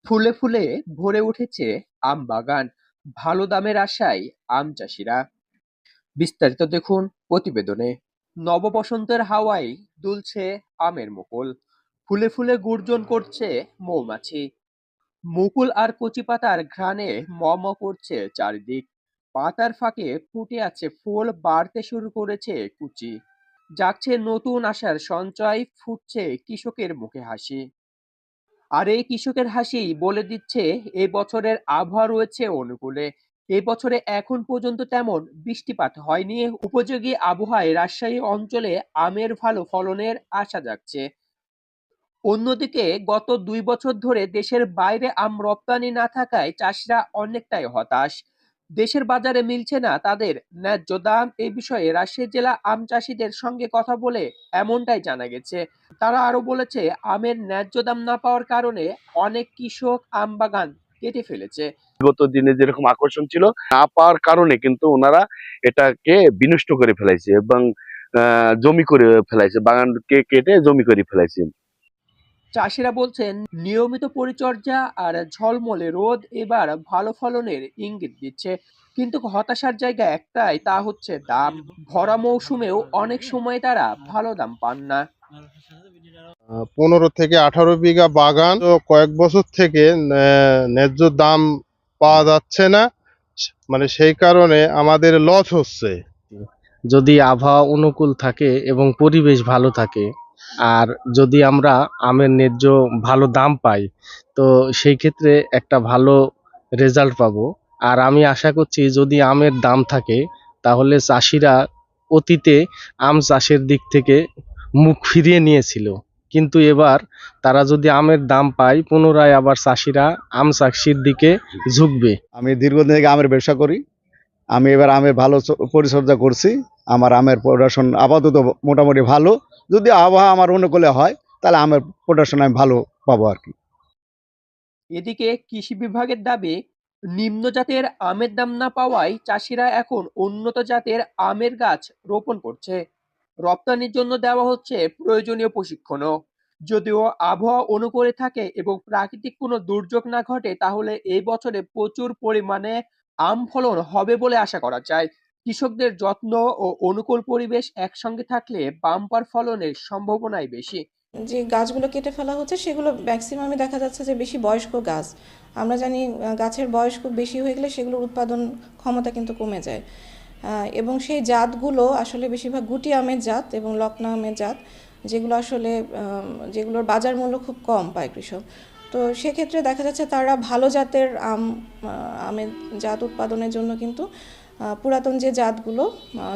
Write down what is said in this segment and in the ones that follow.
ফুলে ফুলে ভরে উঠেছে আম বাগান, ভালো দামের আশায় আম চাষিরা। বিস্তারিত দেখুন প্রতিবেদনে। নববসন্তের হাওয়ায় দুলছে আমের মুকুল, ফুলে ফুলে গর্জন করছে মৌমাছি। মুকুল আর কচি পাতার ঘ্রাণে ম ম করছে চারিদিক। পাতার ফাঁকে ফুটে আছে ফুল, বাড়তে শুরু করেছে কুচি। জাগছে নতুন আশার সঞ্চয়, ফুটছে কৃষকের মুখে হাসি। আর এই কৃষকের হাসি বলে দিচ্ছে এই বছরের আবহাওয়া রয়েছে অনুকূলে। এই বছরে এখন পর্যন্ত তেমন বৃষ্টিপাত হয়নি। উপযোগী আবহাওয়ায় রাজশাহী অঞ্চলে আমের ভালো ফলনের আশা জাগছে। অন্যদিকে গত ২ বছর ধরে দেশের বাইরে আম রপ্তানি না থাকায় চাষিরা অনেকটাই হতাশ। দেশের বাজারে মিলছে না তাদের ন্যায্য দাম। এই বিষয়ে রাজশাহী জেলা আম চাষিদের সঙ্গে কথা বলে এমনটাই জানা গেছে। তারা আরো বলেছে, আমের ন্যায্য দাম না পাওয়ার কারণে অনেক কৃষক আম বাগান কেটে ফেলেছে। বিগত দিনে যেরকম আকর্ষণ ছিল না পাওয়ার কারণে কিন্তু ওনারা এটাকে বিনষ্ট করে ফেলাইছে এবং জমি করে ফেলাইছে, বাগানকে কেটে জমি করে ফেলাইছে। চাষিরা বলছেন, নিয়মিত পরিচর্যা আর ঝলমলে রোদ এবার ভালো ফলনের ইঙ্গিত দিচ্ছে। কিন্তু হতাশার জায়গা একটাই, তা হচ্ছে দাম। ভরা মৌসুমেও অনেক সময় তারা ভালো দাম পান না। 15 থেকে 18 বিঘা বাগান, তো কয়েক বছর থেকে ন্যায্য দাম পাওয়া যাচ্ছে না, মানে সেই কারণে আমাদের লস হচ্ছে। যদি আবহাওয়া অনুকূল থাকে এবং পরিবেশ ভালো থাকে, আর যদি আমরা আমের ন্যায্য ভালো দাম পাই, তো সেই ক্ষেত্রে একটা ভালো রেজাল্ট পাবো। আর আমি আশা করছি যদি আমের দাম থাকে তাহলে চাষিরা অতীতে আম চাষের দিক থেকে মুখ ফিরিয়ে নিয়েছিল, কিন্তু এবার তারা যদি আমের দাম পায় পুনরায় আবার চাষিরা আম চাষির দিকে ঝুঁকবে। আমি দীর্ঘদিন থেকে আমের ব্যবসা করি। আমি এবার আমের ভালো পরিচর্যা করছি। আমার আমের প্রোডাকশন আপাতত মোটামুটি ভালো। যদি আবহাওয়া আমার অনুকূলে হয় তাহলে আমের প্রোডাকশন আমি ভালো পাবো আর কি। এদিকে কৃষি বিভাগের দাবি, নিম্ন জাতের আমের দাম না পাওয়ায় চাষিরা এখন উন্নত জাতের আমের গাছ রোপণ করছে। রপ্তানির জন্য দেওয়া হচ্ছে প্রয়োজনীয় প্রশিক্ষণও। যদিও আবহাওয়া অনুকূলে থাকে এবং প্রাকৃতিক কোনো দুর্যোগ না ঘটে, তাহলে এই বছরে প্রচুর পরিমাণে আম ফলন হবে বলে আশা করা যায়। কৃষকদের যত্ন ও অনুকূল পরিবেশ একসঙ্গে থাকলে বাম্পার ফলনের সম্ভাবনাই বেশি। যে গাছগুলো কেটে ফেলা হচ্ছে সেগুলো ম্যাক্সিমামই দেখা যাচ্ছে যে বেশি বয়স্ক গাছ। আমরা জানি গাছের বয়স খুব বেশি হয়ে গেলে সেগুলোর উৎপাদন ক্ষমতা কিন্তু কমে যায়, এবং সেই জাতগুলো আসলে বেশিরভাগ গুটি আমের জাত এবং লকনা আমের জাত, যেগুলো আসলে যেগুলোর বাজার মূল্য খুব কম পায় কৃষক। তো সেক্ষেত্রে দেখা যাচ্ছে তারা ভালো জাতের আমের জাত উৎপাদনের জন্য কিন্তু পুরাতন যে জাতগুলো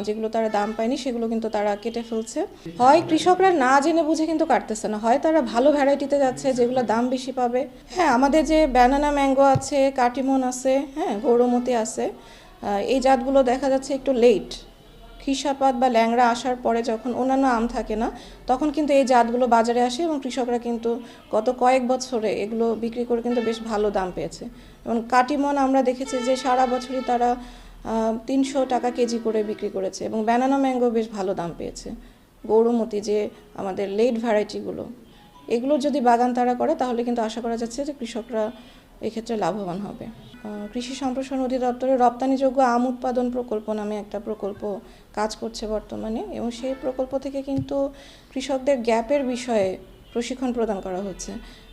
যেগুলো তারা দাম পায়নি সেগুলো কিন্তু তারা কেটে ফেলছে। হয় কৃষকরা না জেনে বুঝে কিন্তু কাটতেছে না, হয় তারা ভালো ভ্যারাইটিতে যাচ্ছে যেগুলো দাম বেশি পাবে। হ্যাঁ, আমাদের যে ব্যানানা ম্যাঙ্গো আছে, কাটিমন আছে, হ্যাঁ, গৌরমতি আছে, এই জাতগুলো দেখা যাচ্ছে একটু লেট। খিসাপাত বা ল্যাংড়া আসার পরে যখন অন্যান্য আম থাকে না, তখন কিন্তু এই জাতগুলো বাজারে আসে এবং কৃষকরা কিন্তু গত কয়েক বছরে এগুলো বিক্রি করে কিন্তু বেশ ভালো দাম পেয়েছে। এবং কাটিমন আমরা দেখেছি যে সারা বছরই তারা ৩০০ টাকা কেজি করে বিক্রি করেছে এবং ব্যানানা ম্যাঙ্গো বেশ ভালো দাম পেয়েছে। গৌরমতি যে আমাদের লেট ভ্যারাইটিগুলো, এগুলোর যদি বাগান তারা করে তাহলে কিন্তু আশা করা যাচ্ছে যে কৃষকরা এক্ষেত্রে লাভবান হবে। কৃষি সম্প্রসারণ অধিদপ্তরের রপ্তানিযোগ্য আম উৎপাদন প্রকল্প নামে একটা প্রকল্প কাজ করছে বর্তমানে, এবং সেই প্রকল্প থেকে কিন্তু কৃষকদের গ্যাপের বিষয়ে প্রশিক্ষণ প্রদান করা হচ্ছে।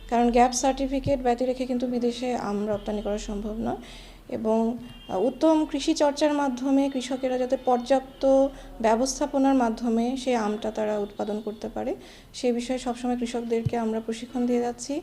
কারণ গ্যাপ সার্টিফিকেট ব্যতি রেখে কিন্তু বিদেশে আম রপ্তানি করা সম্ভব নয়, এবং উত্তম কৃষি চর্চার মাধ্যমে কৃষকেরা যাতে পর্যাপ্ত ব্যবস্থাপনার মাধ্যমে সেই আমটা তারা উৎপাদন করতে পারে, সেই বিষয়ে সবসময় কৃষকদেরকে আমরা প্রশিক্ষণ দিয়ে যাচ্ছি।